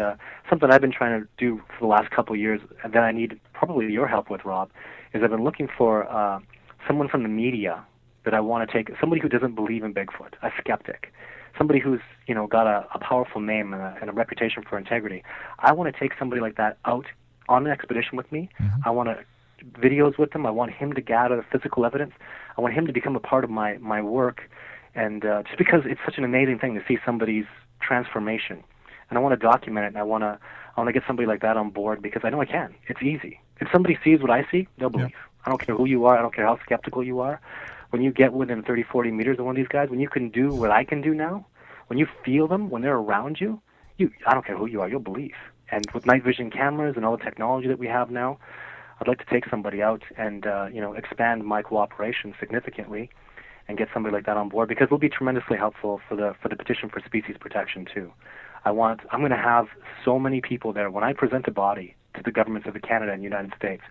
something I've been trying to do for the last couple of years that I need probably your help with, Rob, is I've been looking for someone from the media that I want to take, somebody who doesn't believe in Bigfoot, a skeptic, somebody who's got a powerful name and a reputation for integrity. I want to take somebody like that out on an expedition with me. I want to videos with him. I want him to gather the physical evidence. I want him to become a part of my work, and just because it's such an amazing thing to see somebody's transformation, and I want to document it, and I want to get somebody like that on board because I know I can. It's easy. If somebody sees what I see, they'll believe. I don't care who you are. I don't care how skeptical you are. When you get within 30, 40 meters of one of these guys, when you can do what I can do now, when you feel them, when they're around you, I don't care who you are, you'll believe. And with night vision cameras and all the technology that we have now, I'd like to take somebody out and expand my cooperation significantly and get somebody like that on board because it'll be tremendously helpful for the petition for species protection too. I'm going to have so many people there when I present a body to the governments of Canada and the United States.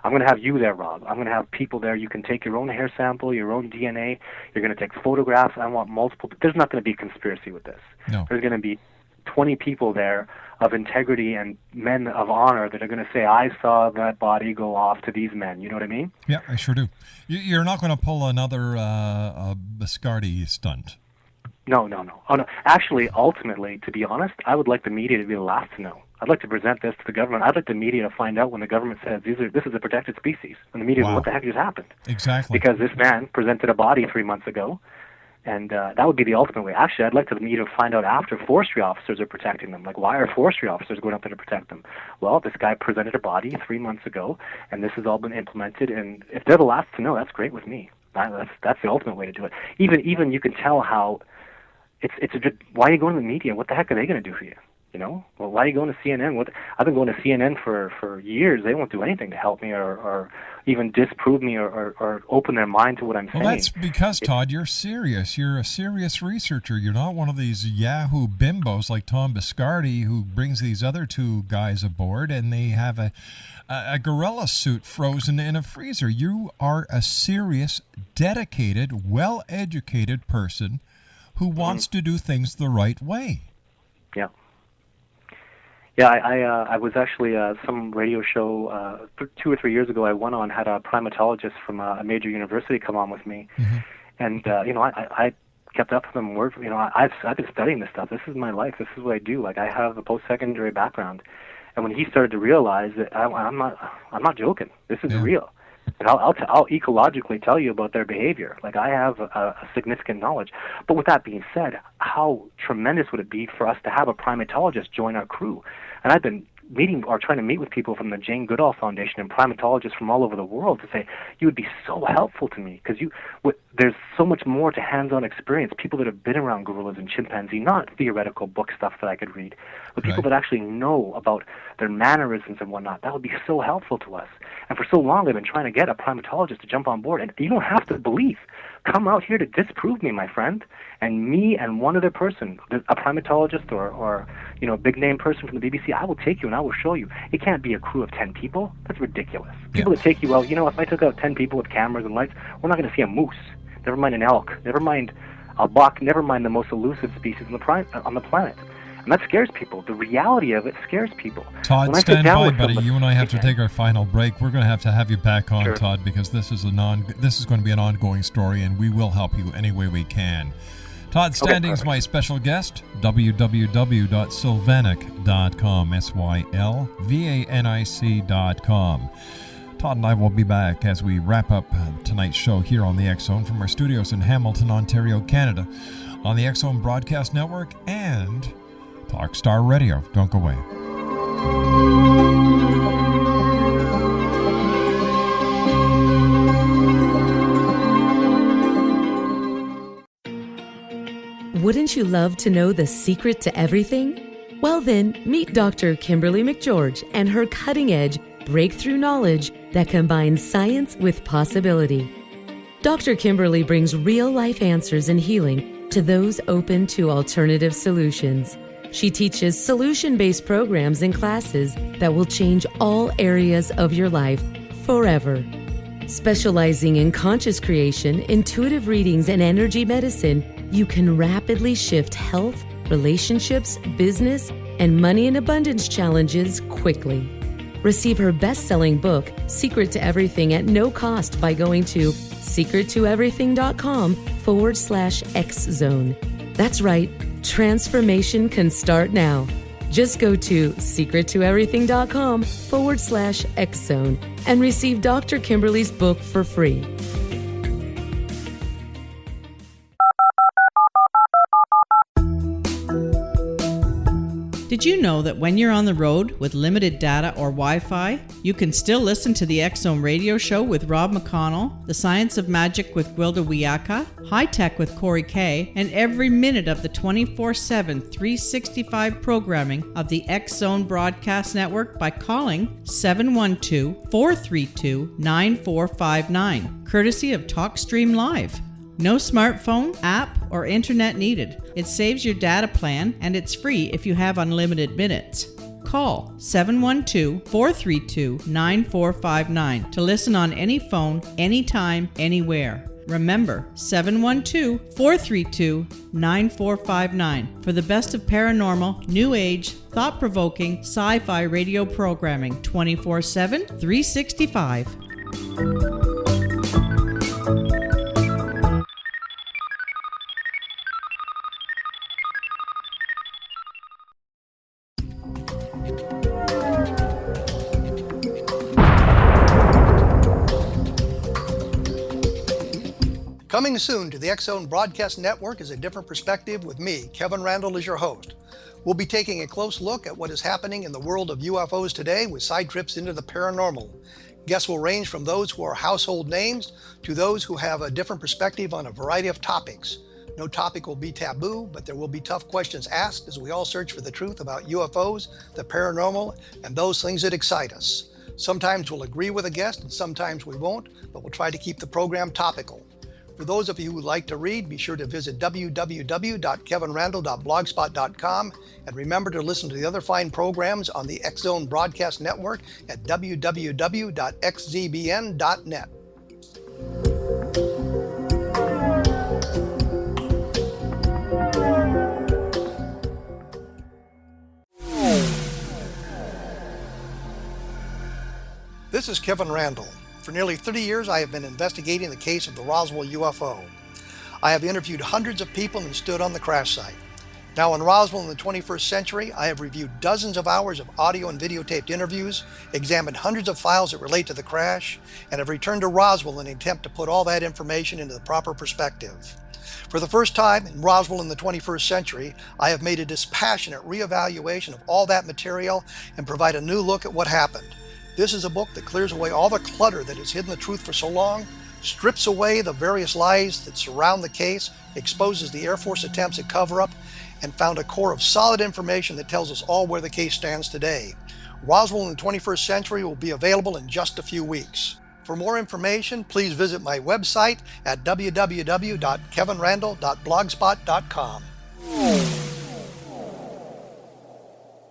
I'm going to have you there, Rob. I'm going to have people there. You can take your own hair sample, your own DNA. You're going to take photographs. I want multiple. There's not going to be a conspiracy with this. No. There's going to be 20 people there of integrity and men of honor that are going to say, I saw that body go off to these men. You know what I mean? Yeah, I sure do. You're not going to pull another Biscardi stunt. No. Oh, no. Actually, ultimately, to be honest, I would like the media to be the last to know. I'd like to present this to the government. I'd like the media to find out when the government says this is a protected species. And the media, what the heck just happened? Exactly. Because this man presented a body 3 months ago, and that would be the ultimate way. Actually, I'd like the media to find out after forestry officers are protecting them. Like, why are forestry officers going up there to protect them? Well, this guy presented a body 3 months ago, and this has all been implemented. And if they're the last to know, that's great with me. That's the ultimate way to do it. Even you can tell how why are you going to the media? What the heck are they going to do for you? Well, why are you going to CNN? I've been going to CNN for years. They won't do anything to help me or even disprove me or open their mind to what I'm saying. Well, that's because, Todd, you're serious. You're a serious researcher. You're not one of these Yahoo bimbos like Tom Biscardi who brings these other two guys aboard and they have a gorilla suit frozen in a freezer. You are a serious, dedicated, well-educated person who wants to do things the right way. Yeah. Yeah, I was actually some radio show 2 or 3 years ago. I went on, had a primatologist from a major university come on with me, and I kept up with him. I've been studying this stuff. This is my life. This is what I do. Like, I have a post-secondary background, and when he started to realize that I'm not joking. This is real. And I'll ecologically tell you about their behavior. Like, I have a significant knowledge. But with that being said, how tremendous would it be for us to have a primatologist join our crew? And I've been trying to meet with people from the Jane Goodall Foundation and primatologists from all over the world to say, you would be so helpful to me because there's so much more to hands-on experience, people that have been around gorillas and chimpanzee, not theoretical book stuff that I could read, but people that actually know about their mannerisms and whatnot. That would be so helpful to us. And for so long, I've been trying to get a primatologist to jump on board, and you don't have to believe. Come out here to disprove me, my friend, and me and one other person, a primatologist or a big-name person from the BBC, I will take you and I will show you. It can't be a crew of 10 people. That's ridiculous. People that take you out, if I took out 10 people with cameras and lights, we're not going to see a moose. Never mind an elk. Never mind a buck. Never mind the most elusive species on the planet. And that scares people. The reality of it scares people. Todd, stand by, buddy. You and I have to take our final break. We're going to have you back on, Todd, because this is going to be an ongoing story, and we will help you any way we can. Todd Standing's my special guest. www.sylvanic.com. SYLVANIC.com. Todd and I will be back as we wrap up tonight's show here on the X-Zone from our studios in Hamilton, Ontario, Canada, on the X-Zone Broadcast Network and Talkstar Radio. Don't go away. Wouldn't you love to know the secret to everything? Well then, meet Dr. Kimberly McGeorge and her cutting-edge breakthrough knowledge that combines science with possibility. Dr. Kimberly brings real-life answers and healing to those open to alternative solutions. She teaches solution-based programs and classes that will change all areas of your life forever. Specializing in conscious creation, intuitive readings, and energy medicine, you can rapidly shift health, relationships, business, and money and abundance challenges quickly. Receive her best-selling book, Secret to Everything, at no cost by going to secrettoeverything.com/X-Zone. That's right, transformation can start now. Just go to secrettoeverything.com/X-Zone and receive Dr. Kimberly's book for free. Did you know that when you're on the road with limited data or Wi-Fi, you can still listen to the X-Zone radio show with Rob McConnell, The Science of Magic with Gwilda Wiyaka, High Tech with Corey Kay, and every minute of the 24/7, 365 programming of the X-Zone Broadcast Network by calling 712-432-9459, courtesy of TalkStream Live. No smartphone, app, or internet needed. It saves your data plan, and it's free if you have unlimited minutes. Call 712-432-9459 to listen on any phone, anytime, anywhere. Remember, 712-432-9459 for the best of paranormal, new age, thought-provoking, sci-fi radio programming 24/7, 365. Coming soon to the X-Zone Broadcast Network is A Different Perspective with me, Kevin Randle, as your host. We'll be taking a close look at what is happening in the world of UFOs today with side trips into the paranormal. Guests will range from those who are household names to those who have a different perspective on a variety of topics. No topic will be taboo, but there will be tough questions asked as we all search for the truth about UFOs, the paranormal, and those things that excite us. Sometimes we'll agree with a guest and sometimes we won't, but we'll try to keep the program topical. For those of you who like to read, be sure to visit www.kevinrandle.blogspot.com and remember to listen to the other fine programs on the X-Zone Broadcast Network at www.xzbn.net. This is Kevin Randle. For nearly 30 years, I have been investigating the case of the Roswell UFO. I have interviewed hundreds of people and stood on the crash site. Now in Roswell in the 21st century, I have reviewed dozens of hours of audio and videotaped interviews, examined hundreds of files that relate to the crash, and have returned to Roswell in an attempt to put all that information into the proper perspective. For the first time in Roswell in the 21st century, I have made a dispassionate reevaluation of all that material and provide a new look at what happened. This is a book that clears away all the clutter that has hidden the truth for so long, strips away the various lies that surround the case, exposes the Air Force attempts at cover-up, and found a core of solid information that tells us all where the case stands today. Roswell in the 21st Century will be available in just a few weeks. For more information, please visit my website at www.kevinrandall.blogspot.com.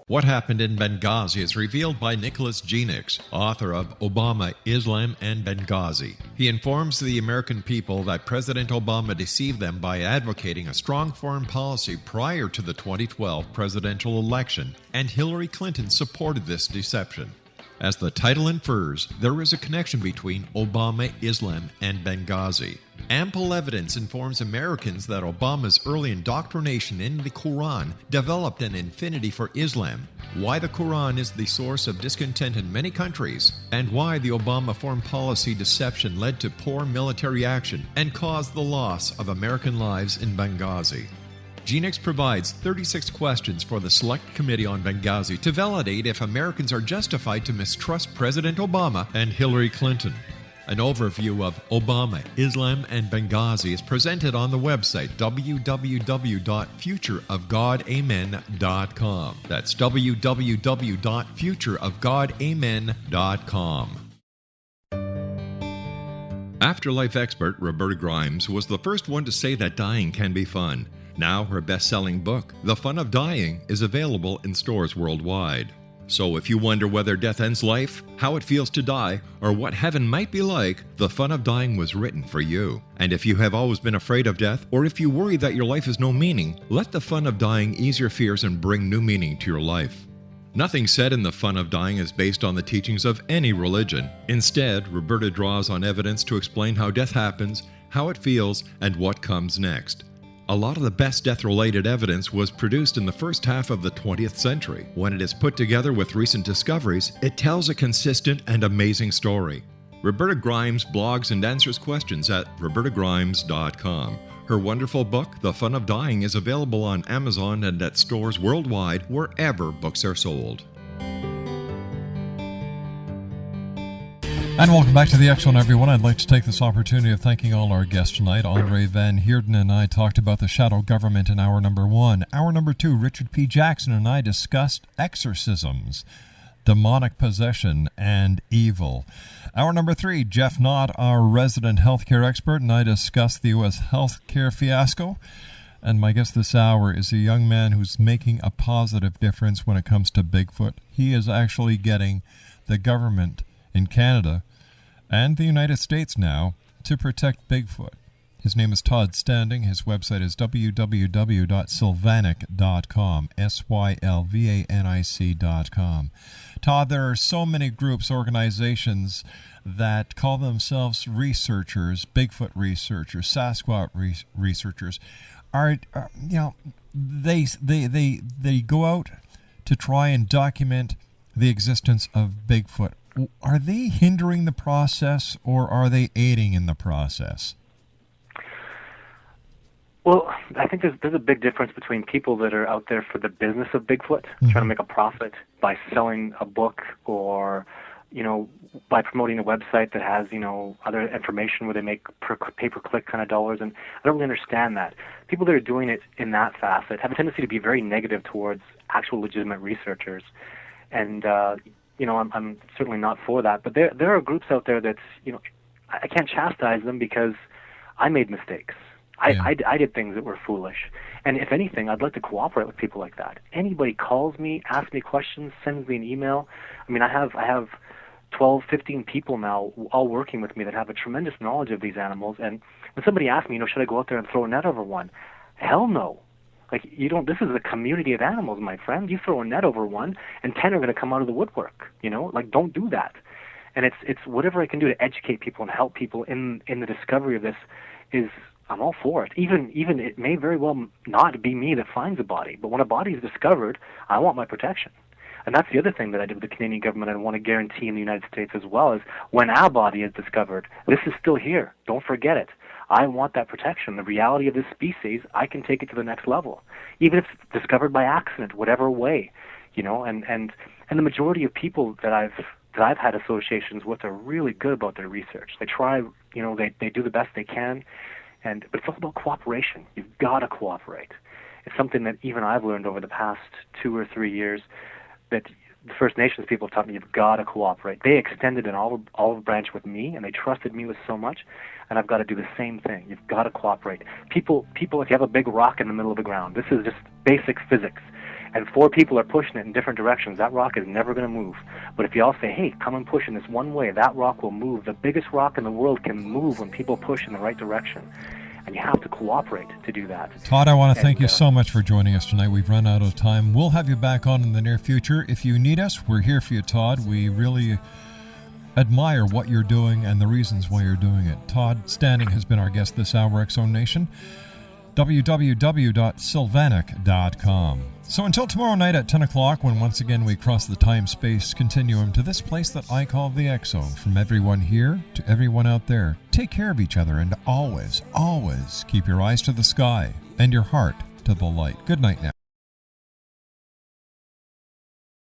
What Happened in Benghazi is revealed by Nicholas Genix, author of Obama, Islam, and Benghazi. He informs the American people that President Obama deceived them by advocating a strong foreign policy prior to the 2012 presidential election, and Hillary Clinton supported this deception. As the title infers, there is a connection between Obama, Islam, and Benghazi. Ample evidence informs Americans that Obama's early indoctrination in the Quran developed an affinity for Islam, why the Quran is the source of discontent in many countries, and why the Obama foreign policy deception led to poor military action and caused the loss of American lives in Benghazi. Genix provides 36 questions for the Select Committee on Benghazi to validate if Americans are justified to mistrust President Obama and Hillary Clinton. An overview of Obama, Islam, and Benghazi is presented on the website www.futureofgodamen.com. That's www.futureofgodamen.com. Afterlife expert Roberta Grimes was the first one to say that dying can be fun. Now her best-selling book, The Fun of Dying, is available in stores worldwide. So if you wonder whether death ends life, how it feels to die, or what heaven might be like, The Fun of Dying was written for you. And if you have always been afraid of death, or if you worry that your life has no meaning, let The Fun of Dying ease your fears and bring new meaning to your life. Nothing said in The Fun of Dying is based on the teachings of any religion. Instead, Roberta draws on evidence to explain how death happens, how it feels, and what comes next. A lot of the best death-related evidence was produced in the first half of the 20th century. When it is put together with recent discoveries, it tells a consistent and amazing story. Roberta Grimes blogs and answers questions at robertagrimes.com. Her wonderful book, The Fun of Dying, is available on Amazon and at stores worldwide wherever books are sold. And welcome back to the X-Zone, everyone. I'd like to take this opportunity of thanking all our guests tonight. Andre Van Heerden and I talked about the shadow government in hour number 1. Hour number 2, Richard P. Jackson and I discussed exorcisms, demonic possession, and evil. Hour number 3, Jeff Knott, our resident healthcare expert, and I discussed the U.S. healthcare fiasco. And my guest this hour is a young man who's making a positive difference when it comes to Bigfoot. He is actually getting the government in Canada and the United States now to protect Bigfoot. His name is Todd Standing. His website is www.sylvanic.com, sylvanic.com. Todd, there are so many groups, organizations that call themselves researchers, Bigfoot researchers, Sasquatch researchers. They go out to try and document the existence of Bigfoot. Are they hindering the process, or are they aiding in the process? Well, I think there's a big difference between people that are out there for the business of Bigfoot, trying to make a profit by selling a book, or, by promoting a website that has, other information where they make pay-per-click kind of dollars. And I don't really understand that. People that are doing it in that facet have a tendency to be very negative towards actual legitimate researchers. And, I'm certainly not for that. But there are groups out there that's, I can't chastise them because I made mistakes. I did things that were foolish. And if anything, I'd like to cooperate with people like that. Anybody calls me, asks me questions, sends me an email. I mean, I have 12, 15 people now all working with me that have a tremendous knowledge of these animals. And when somebody asks me, should I go out there and throw a net over one? Hell no. This is a community of animals, my friend. You throw a net over one, and 10 are going to come out of the woodwork. Don't do that. And it's whatever I can do to educate people and help people in the discovery of this I'm all for it. Even it may very well not be me that finds a body, but when a body is discovered, I want my protection. And that's the other thing that I did with the Canadian government and want to guarantee in the United States as well, is when our body is discovered, this is still here. Don't forget it. I want that protection. The reality of this species, I can take it to the next level, even if it's discovered by accident, whatever way, and the majority of people that I've that I've had associations with are really good about their research. They try, they do the best they can, but it's all about cooperation. You've got to cooperate. It's something that even I've learned over the past 2 or 3 years, that the First Nations people have taught me. You've got to cooperate. They extended an olive branch with me, and they trusted me with so much, and I've got to do the same thing. You've got to cooperate. People, if you have a big rock in the middle of the ground, this is just basic physics, and 4 people are pushing it in different directions, that rock is never going to move. But if you all say, hey, come and push in this one way, that rock will move. The biggest rock in the world can move when people push in the right direction. And you have to cooperate to do that. Todd, I want to thank you so much for joining us tonight. We've run out of time. We'll have you back on in the near future. If you need us, we're here for you, Todd. We really admire what you're doing and the reasons why you're doing it. Todd Standing has been our guest this hour, X-Zone Nation. www.sylvanic.com. So until tomorrow night at 10 o'clock, when once again we cross the time-space continuum to this place that I call the X-Zone. From everyone here to everyone out there, take care of each other and always, always keep your eyes to the sky and your heart to the light. Good night now.